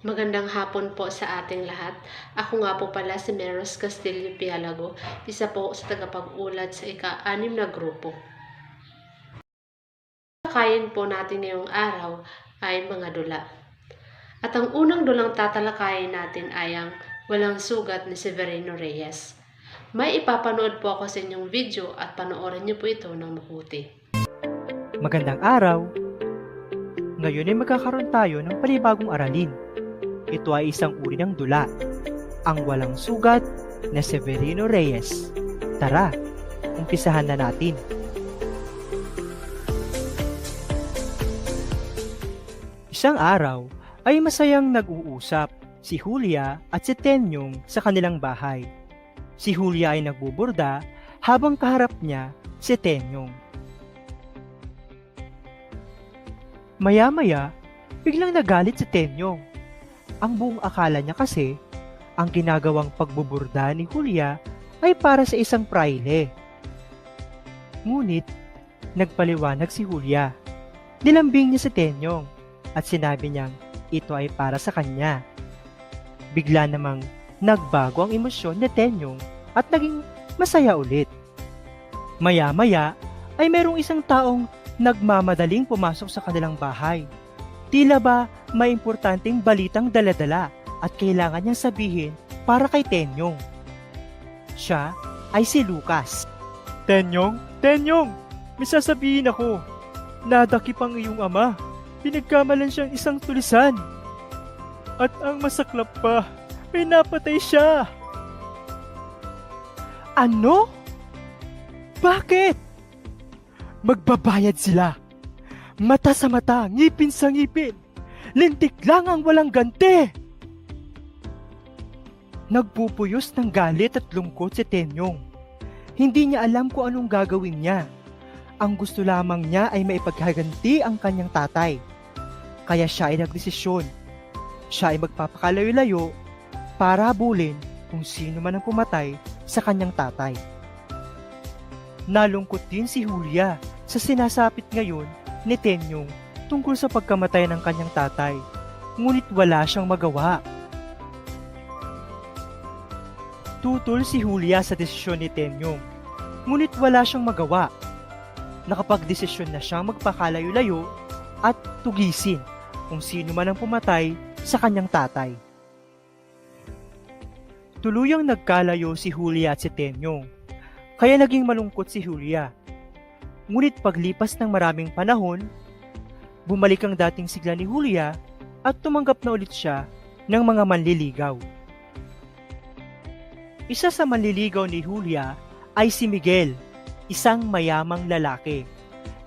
Magandang hapon po sa ating lahat. Ako nga po pala si Meros Castillo Pialago, isa po sa tagapag-ulat sa ika-6 na grupo. Talakayin po natin ngayong araw ay mga dula. At ang unang dulang tatalakayin natin ay ang Walang Sugat ni Severino Reyes. May ipapanood po ako sa inyong video at panoorin niyo po ito ng mabuti. Magandang araw! Ngayon ay magkakaroon tayo ng panibagong aralin. Ito ay isang uri ng dula, ang Walang Sugat na Severino Reyes. Tara, umpisahan na natin. Isang araw ay masayang nag-uusap si Julia at si Tenyong sa kanilang bahay. Si Julia ay nagbuburda habang kaharap niya si Tenyong. Maya-maya, biglang nagalit si Tenyong. Ang buong akala niya kasi, ang ginagawang pagbuburda ni Julia ay para sa isang praile. Ngunit, nagpaliwanag si Julia. Nilambing niya si Tenyong at sinabi niyang ito ay para sa kanya. Bigla namang nagbago ang emosyon ni Tenyong at naging masaya ulit. Maya-maya ay merong isang taong nagmamadaling pumasok sa kanilang bahay. Tila ba may importanteng balitang daladala at kailangan niyang sabihin para kay Tenyong. Siya ay si Lucas. Tenyong, may sasabihin ako. Nadakip ang iyong ama. Pinagkamalan siyang isang tulisan. At ang masaklap pa, may napatay siya. Ano? Bakit? Magbabayad sila. Mata sa mata, ngipin sa ngipin. Lintik lang ang walang ganti. Nagpupuyos ng galit at lungkot si Tenyong. Hindi niya alam kung anong gagawin niya. Ang gusto lamang niya ay maipaghaganti ang kanyang tatay. Kaya siya ay nagdesisyon. Siya ay magpapakalayo-layo para habulin kung sino man ang pumatay sa kanyang tatay. Nalungkot din si Julia sa sinasapit ngayon ni Tenyong tungkol sa pagkamatay ng kanyang tatay, ngunit wala siyang magawa. Tutol si Julia sa desisyon ni Tenyong, ngunit wala siyang magawa. Nakapagdesisyon na siyang magpakalayo-layo at tugisin kung sino man ang pumatay sa kanyang tatay. Tuluyang nagkalayo si Julia at si Tenyong, kaya naging malungkot si Julia. Ngunit paglipas ng maraming panahon, bumalik ang dating sigla ni Julia at tumanggap na ulit siya ng mga manliligaw. Isa sa manliligaw ni Julia ay si Miguel, isang mayamang lalaki.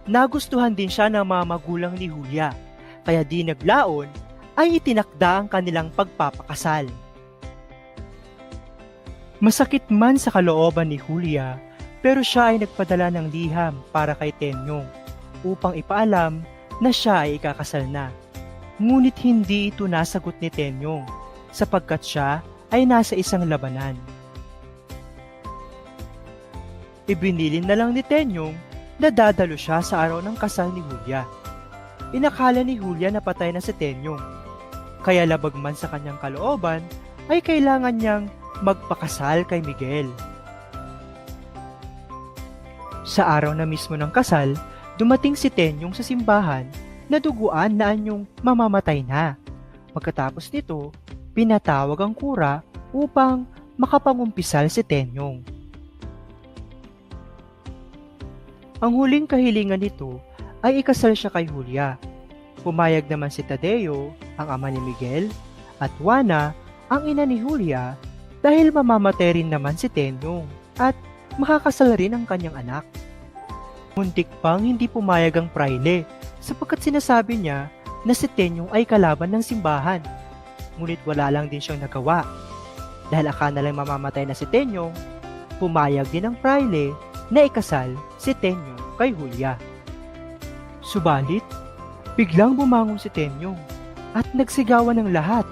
Nagustuhan din siya ng mga magulang ni Julia, kaya di naglaon ay itinakda ang kanilang pagpapakasal. Masakit man sa kalooban ni Julia, pero siya ay nagpadala ng liham para kay Tenyong upang ipaalam na siya ay ikakasal na. Ngunit hindi ito nasagot ni Tenyong sapagkat siya ay nasa isang labanan. Ibinilin na lang ni Tenyong na dadalo siya sa araw ng kasal ni Julia. Inakala ni Julia na patay na si Tenyong, kaya labag man sa kanyang kalooban ay kailangan niyang magpakasal kay Miguel. Sa araw na mismo ng kasal, dumating si Tenyong sa simbahan na duguan na anyong mamamatay na. Pagkatapos nito, pinatawag ang kura upang makapangumpisal si Tenyong. Ang huling kahilingan nito ay ikasal siya kay Julia. Pumayag naman si Tadeo, ang ama ni Miguel, at Juana, ang ina ni Julia, dahil mamamatay rin naman si Tenyong at makakasal rin ang kanyang anak. Muntik pang hindi pumayag ang praile sapagkat sinasabi niya na si Tenyong ay kalaban ng simbahan. Ngunit wala lang din siyang nagawa. Dahil akala lang mamamatay na si Tenyong, pumayag din ang praile na ikasal si Tenyong kay Julia. Subalit, biglang bumangon si Tenyong at nagsigawan ng lahat.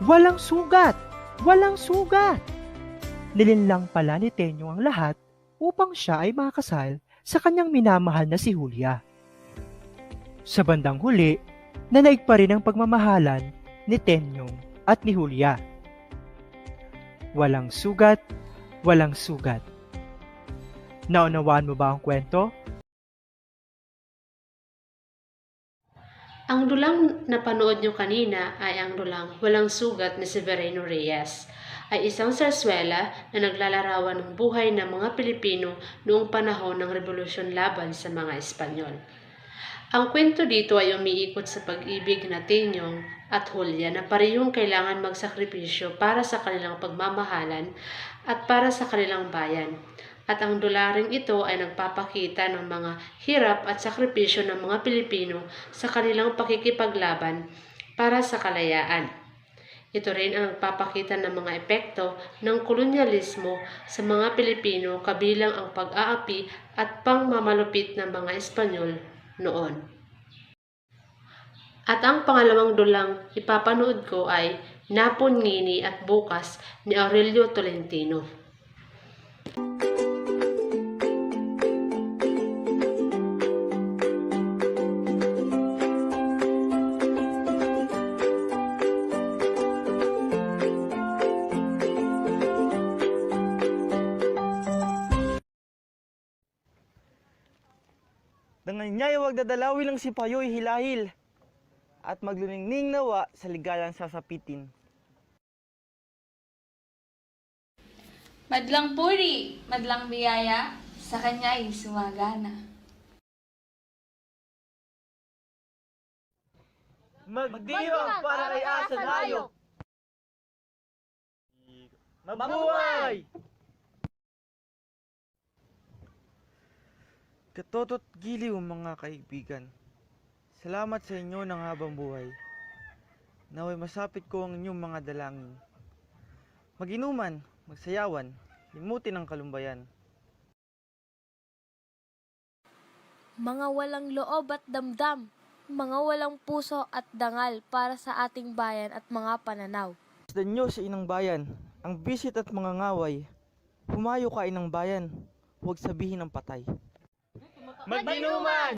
Walang sugat! Walang sugat! Nilinlang pala ni Tenyong ang lahat upang siya ay makasal sa kanyang minamahal na si Julia. Sa bandang huli, nanaig pa rin ang pagmamahalan ni Tenyong at ni Julia. Walang sugat, walang sugat. Naunawaan mo ba ang kwento? Ang dulang napanood nyo kanina ay ang dulang Walang Sugat ni Severino Reyes, ay isang sarswela na naglalarawan ng buhay ng mga Pilipino noong panahon ng Revolusyon laban sa mga Espanyol. Ang kwento dito ay umiikot sa pag-ibig na Tenyong at Julia na parehong kailangan magsakripisyo para sa kanilang pagmamahalan at para sa kanilang bayan. At ang dularing ito ay nagpapakita ng mga hirap at sakripisyo ng mga Pilipino sa kanilang pakikipaglaban para sa kalayaan. Ito rin ang nagpapakita ng mga epekto ng kolonyalismo sa mga Pilipino kabilang ang pag-aapi at pangmamalupit ng mga Espanyol noon. At ang pangalawang dulang ipapanood ko ay Napon Ngini at Bukas ni Aurelio Tolentino. Dangan niya'y wag dadalawin ng sipayo'y hilahil, at magluningning nawa sa ligayang sasapitin. Madlang puri, madlang biyaya, sa kanya'y sumagana. Magdiwang para kay asa layo! Mabuhay! Katoto't giliw mga kaibigan, salamat sa inyo ng habang buhay. Naway masapit ko ang inyong mga dalangin. Maginuman, magsayawan, limutin ang kalumbayan. Mga walang loob at damdam, mga walang puso at dangal para sa ating bayan at mga pananaw. Masdan nyo sa inang bayan, ang bisit at mga ngaway. Humayo ka inang bayan, huwag sabihin ng patay. Maginuman!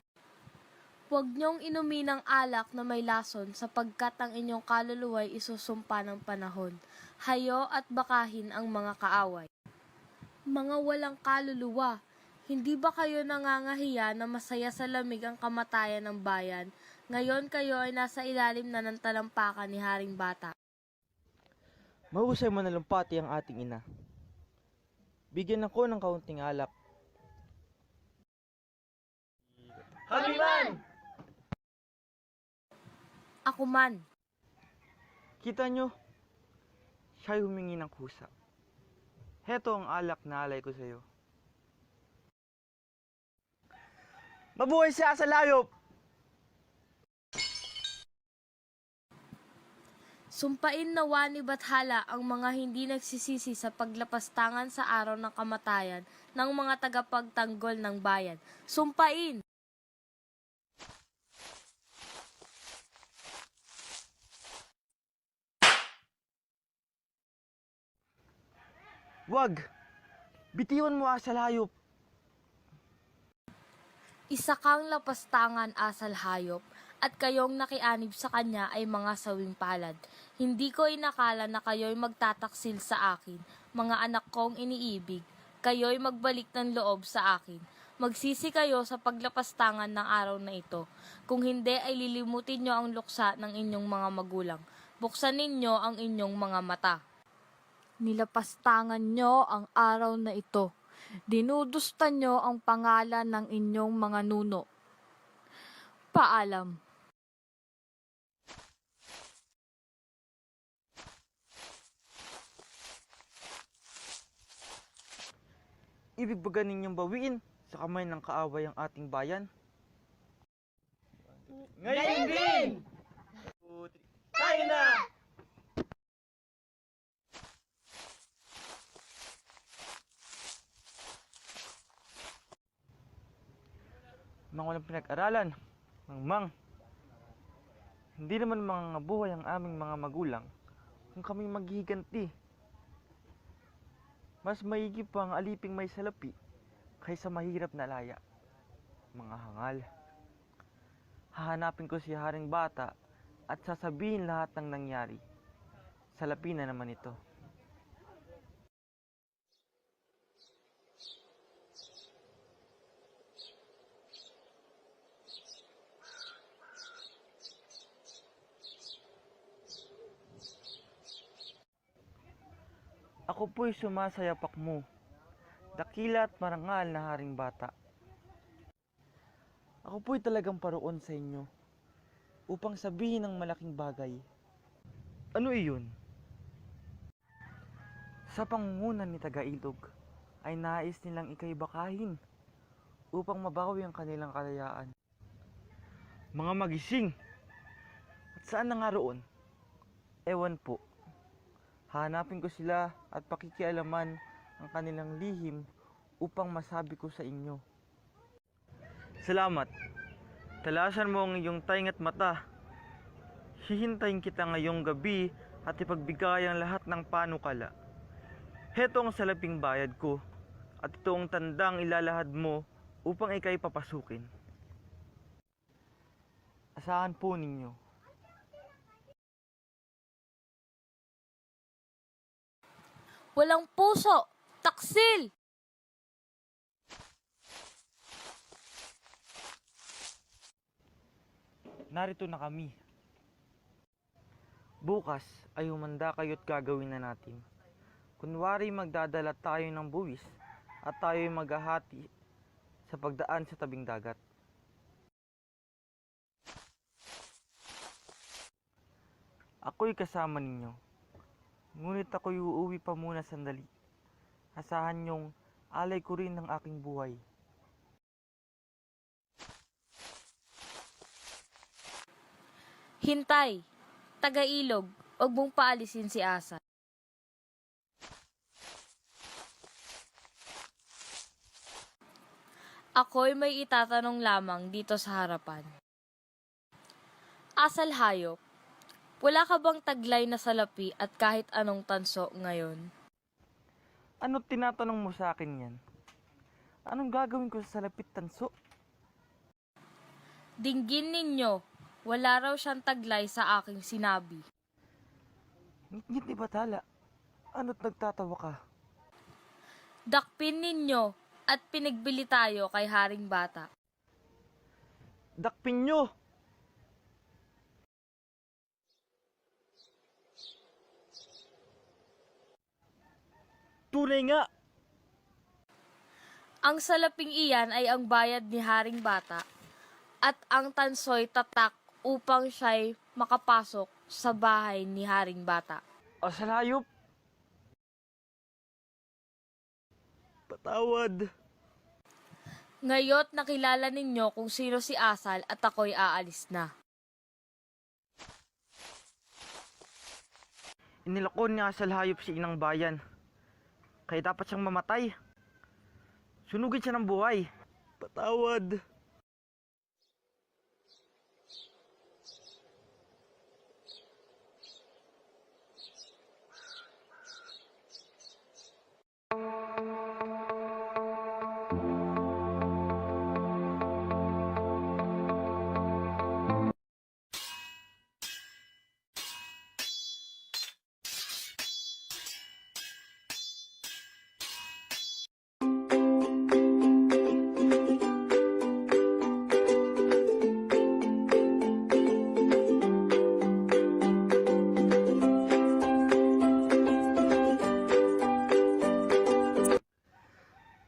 Huwag niyong inumin ang alak na may lason sapagkat ang inyong kaluluwa'y isusumpa ng panahon. Hayo at bakahin ang mga kaaway. Mga walang kaluluwa, hindi ba kayo nangangahiya na masaya sa lamig ang kamatayan ng bayan? Ngayon kayo ay nasa ilalim na ng talampakan ni Haring Bata. Mahusay manalumpati ang ating ina. Bigyan ako ng kaunting alak. Haliman! Ako man, Kita nyo, siya'y humingi ng kusa. Heto ang alak na alay ko sa'yo. Mabuhay siya sa layop! sumpain nawa ni Bathala ang mga hindi nagsisisi sa paglapastangan sa araw ng kamatayan ng mga tagapagtanggol ng bayan. Sumpain! Wag! Bitiwan mo sa layop! Isa kang lapastangan asal hayop, at kayong nakianib sa kanya ay mga sawing palad. Hindi ko inakala na kayo'y magtataksil sa akin, mga anak kong iniibig. Kayo'y magbalik ng loob sa akin. Magsisi kayo sa paglapastangan ng araw na ito. Kung hindi ay lilimutin nyo ang luksa ng inyong mga magulang. Buksan ninyo ang inyong mga mata. Nilapastangan nyo ang araw na ito. Dinudusta nyo ang pangalan ng inyong mga nuno. Paalam. Ibig ba ninyong bawiin sa kamay ng kaaway ang ating bayan? Ngayon din! Tayo na! Mga walang pinag-aralan, mangmang. Hindi naman mga buhay ang aming mga magulang kung kami maghihiganti. Mas maigi pa ang aliping may salapi kaysa mahirap na laya. Mga hangal. Hahanapin ko si Haring Bata at sasabihin lahat ng nangyari. Salapi na naman ito. Ako po'y sumasayapak mo, dakila at marangal na haring bata. Ako po'y talagang paroon sa inyo upang sabihin ng malaking bagay. Ano iyon? Sa pangungunan ni Tagailog ay nais nilang ika'y bakahin upang mabawi ang kanilang kalayaan. Mga magising! At saan na nga roon? Ewan po. Hanapin ko sila at pakikialaman ang kanilang lihim upang masabi ko sa inyo. Salamat. Talasan mo ang iyong taingat mata. Hihintayin kita ngayong gabi at ipagbigay ang lahat ng panukala. Heto ang salaping bayad ko at ito ang tandang ilalahad mo upang ika'y papasukin. Asahan po ninyo. Walang puso! Taksil! Narito na kami. Bukas ay humanda kayo't gagawin na natin. Kunwari magdadala tayo ng buwis at tayo'y maghahati sa pagdaan sa tabing dagat. Ako'y kasama ninyo. Ngunit ako'y uuwi pa muna sandali. Asahan niyong alay ko rin ng aking buhay. Hintay! Tagailog, huwag mong paalisin si Asal. Ako'y may itatanong lamang dito sa harapan. Asal hayop, wala ka bang taglay na salapi at kahit anong tanso ngayon? Ano tinatanong mo sa akin yan? Anong gagawin ko sa salapit tanso? Dinggin ninyo, wala raw siyang taglay sa aking sinabi. Ngit ni Bathala, ano't nagtatawa ka? Dakpin ninyo at pinagbili tayo kay Haring Bata. Dakpin nyo! Tunay nga! Ang salaping iyan ay ang bayad ni Haring Bata at ang tanso'y tatak upang siya'y makapasok sa bahay ni Haring Bata. Asal hayop! Patawad! Ngayot nakilala ninyo kung sino si Asal at ako'y aalis na. Inilakon niya asal hayop si inang bayan. Kaya dapat siyang mamatay. Sunugin siya ng buhay. Patawad!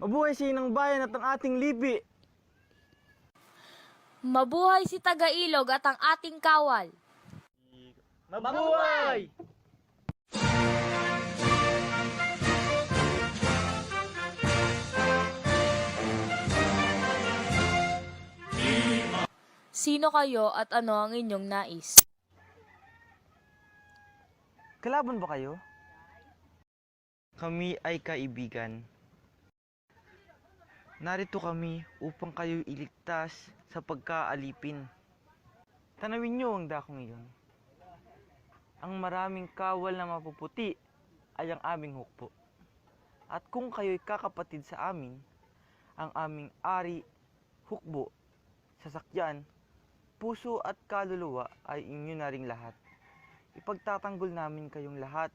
Mabuhay si inang bayan at ang ating lipi! Mabuhay si Tagailog at ang ating kawal! Mabuhay! Sino kayo at ano ang inyong nais? Kalaban ba kayo? Kami ay kaibigan. Narito kami upang kayo iligtas sa pagkaalipin. Tanawin niyo ang dakong iyon. Ang maraming kawal na mapuputi ay ang aming hukbo. At kung kayo'y kakapatid sa amin, ang aming ari, hukbo, sasakyan, puso at kaluluwa ay inyo na ring lahat. Ipagtatanggol namin kayong lahat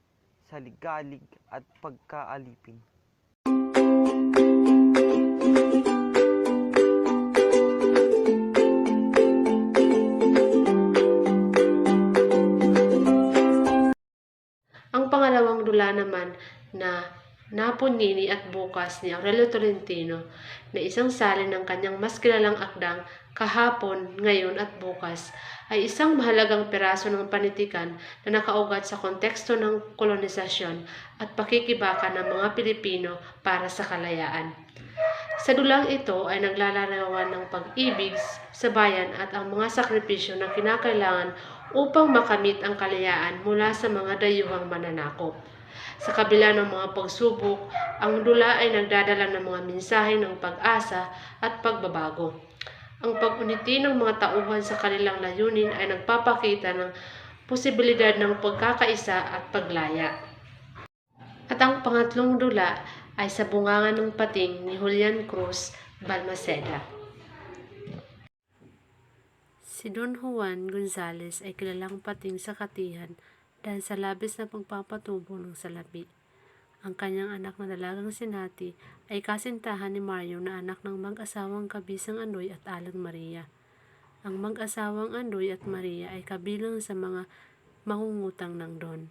sa ligalig at pagkaalipin. Ang pangalawang dula naman na Naponini at Bukas ni Aurelio Tolentino na isang salin ng kanyang mas kilalang akdang Kahapon, Ngayon at Bukas ay isang mahalagang piraso ng panitikan na nakaugat sa konteksto ng kolonisasyon at pakikibaka ng mga Pilipino para sa kalayaan. Sa dulang ito ay naglalarawan ng pag-ibig sa bayan at ang mga sakripisyo na kinakailangan upang makamit ang kalayaan mula sa mga dayuhang mananakop. Sa kabila ng mga pagsubok, ang dula ay nagdadala ng mga mensahe ng pag-asa at pagbabago. Ang pag-uniti ng mga tauhan sa kanilang layunin ay nagpapakita ng posibilidad ng pagkakaisa at paglaya. At ang pangatlong dula ay Sa Bungangan ng Pating ni Julian Cruz Balmaceda. Si Don Juan Gonzalez ay kilalang pating sa Katihan dahil sa labis na pagpapatubo ng salapi. Ang kanyang anak na dalagang si Nati ay kasintahan ni Mario na anak ng mag-asawang Kabisang Andoy at Aling Maria. Ang mag-asawang Andoy at Maria ay kabilang sa mga mangungutang ng Don.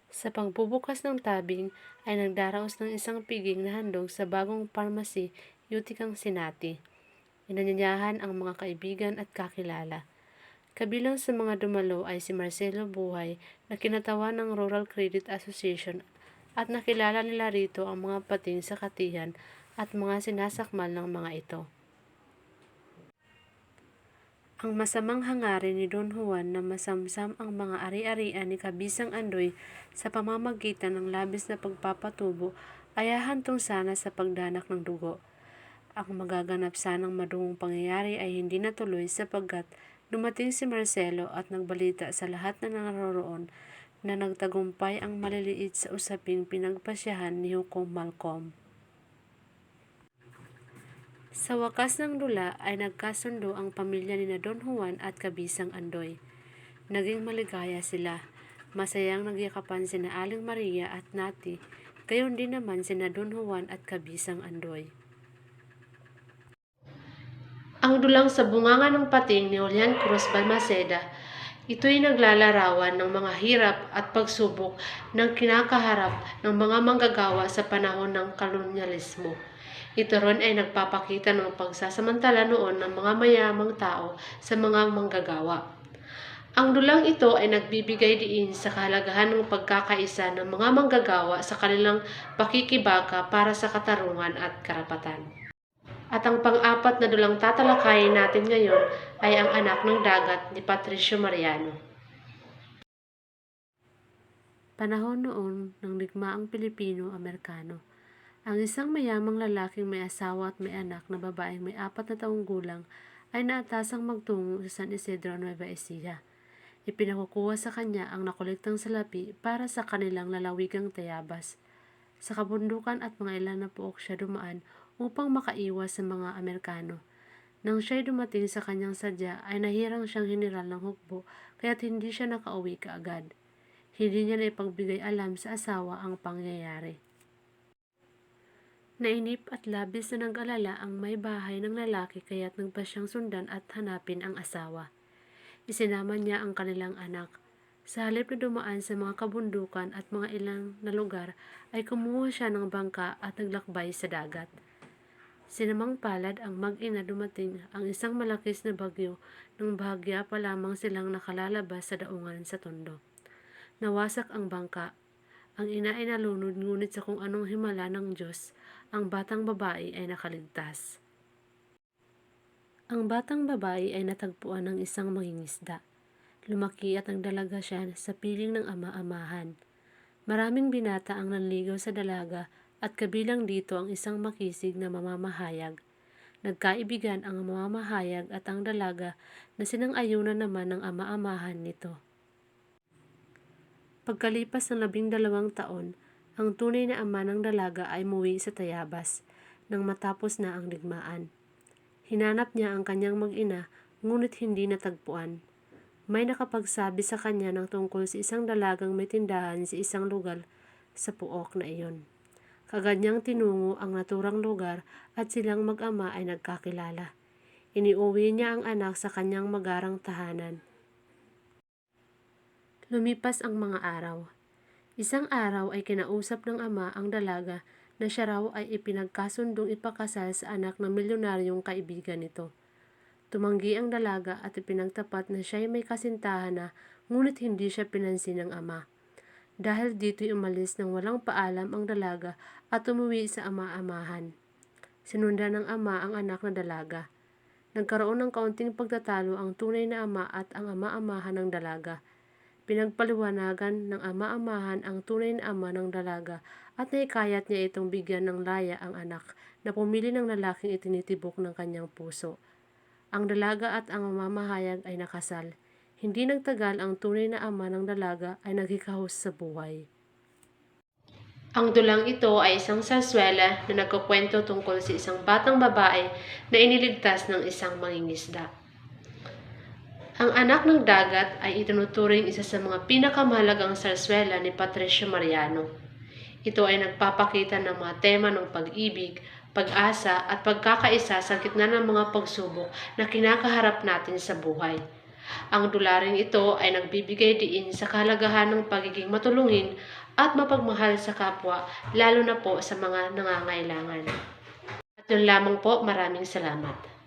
Sa pagbubukas ng tabing ay nagdaraos ng isang piging na handog sa bagong pharmacy Utikang si Nati. Inanyayahan ang mga kaibigan at kakilala. Kabilang sa mga dumalo ay si Marcelo Buhay na kinatawan ng Rural Credit Association at nakilala nila rito ang mga pating sa Katihan at mga sinasakmal ng mga ito. Ang masamang hangarin ni Don Juan na masamsam ang mga ari-arian ni Kabisang Andoy sa pamamagitan ng labis na pagpapatubo ay hahantong sana sa pagdanak ng dugo. Ang magaganap sanang madungong pangyayari ay hindi natuloy sapagkat dumating si Marcelo at nagbalita sa lahat na naroroon na nagtagumpay ang maliliit sa usaping pinagpasyahan ni Hukom Malcolm. Sa wakas ng dula ay nagkasundo ang pamilya ni Don Juan at Kabisang Andoy. Naging maligaya sila. Masayang nagyakapan sina Aling Maria at Nati, gayon din naman sina Don Juan at Kabisang Andoy. Ang dulang Sa Bungangan ng Pating ni Julian Cruz Balmaceda, ito'y naglalarawan ng mga hirap at pagsubok ng kinakaharap ng mga manggagawa sa panahon ng kolonyalismo. Ito ron ay nagpapakita ng pagsasamantala noon ng mga mayamang tao sa mga manggagawa. Ang dulang ito ay nagbibigay diin sa kahalagahan ng pagkakaisa ng mga manggagawa sa kanilang pakikibaka para sa katarungan at karapatan. At ang pang-apat na dulang tatalakayin natin ngayon ay Ang Anak ng Dagat ni Patricio Mariano. Panahon noon ng digmaang Pilipino-Amerikano, ang isang mayamang lalaking may asawa at may anak na babaeng may 4 na taong gulang ay naatasang magtungo sa San Isidro, Nueva Ecija. Ipinakukuha sa kanya ang nakolektang salapi para sa kanilang lalawigang Tayabas. Sa kabundukan at mga ilan na puok siya dumaan upang makaiwas sa mga Amerikano. Nang siya'y dumating sa kanyang sadya ay nahirang siyang hiniral ng hukbo kaya't hindi siya nakauwi kaagad. Hindi niya na ipagbigay alam sa asawa ang pangyayari. Nainip at labis na nag-alala ang may bahay ng lalaki kaya't nagpa siyang sundan at hanapin ang asawa. Isinama niya ang kanilang anak. Sa halip na dumaan sa mga kabundukan at mga ilang na lugar ay kumuha siya ng bangka at naglakbay sa dagat. Sinamang palad ang mag-ina dumating ang isang malakis na bagyo nang bahagya pa lamang silang nakalalabas sa daungan sa tondo. Nawasak ang bangka. Ang ina ay nalunod ngunit sa kung anong himala ng Diyos, ang batang babae ay nakaligtas. Ang batang babae ay natagpuan ng isang mangingisda. Lumaki at nagdalaga siya sa piling ng ama-amahan. Maraming binata ang nanligaw sa dalaga at kabilang dito ang isang makisig na mamamahayag. Nagkaibigan ang mamamahayag at ang dalaga na sinang-ayunan naman ng ama-amahan nito. Pagkalipas ng 12 taon, ang tunay na ama ng dalaga ay muwi sa Tayabas nang matapos na ang digmaan. Hinanap niya ang kanyang mag-ina ngunit hindi natagpuan. May nakapagsabi sa kanya ng tungkol sa isang dalagang may tindahan sa isang lugar sa puok na iyon. Kagad niyang tinungo ang naturang lugar at silang mag-ama ay nagkakilala. Iniuwi niya ang anak sa kanyang magarang tahanan. Lumipas ang mga araw. Isang araw ay kinausap ng ama ang dalaga na siya raw ay ipinagkasundong ipakasal sa anak ng milyonaryong kaibigan nito. Tumanggi ang dalaga at ipinagtapat na siya ay may kasintahan na, ngunit hindi siya pinansin ng ama. Dahil dito'y umalis ng walang paalam ang dalaga at umuwi sa ama-amahan. Sinundan ng ama ang anak na dalaga. Nagkaroon ng kaunting pagtatalo ang tunay na ama at ang ama-amahan ng dalaga. Pinagpaliwanagan ng ama-amahan ang tunay na ama ng dalaga at naikayat niya itong bigyan ng laya ang anak na pumili ng lalaking itinitibok ng kanyang puso. Ang dalaga at ang mamahayag ay nakasal. Hindi nagtagal ang tunay na ama ng dalaga ay naghikahos sa buhay. Ang dulang ito ay isang sarsuela na nagkukwento tungkol sa isang batang babae na iniligtas ng isang mangingisda. Ang anak ng dagat ay itinuturing isa sa mga pinakamahalagang sarsuela ni Patricio Mariano. Ito ay nagpapakita ng mga tema ng pag-ibig, pag-asa at pagkakaisa sa gitna ng mga pagsubok na kinakaharap natin sa buhay. Ang dularing ito ay nagbibigay diin sa kahalagahan ng pagiging matulungin at mapagmahal sa kapwa, lalo na po sa mga nangangailangan. At yun lamang po, maraming salamat.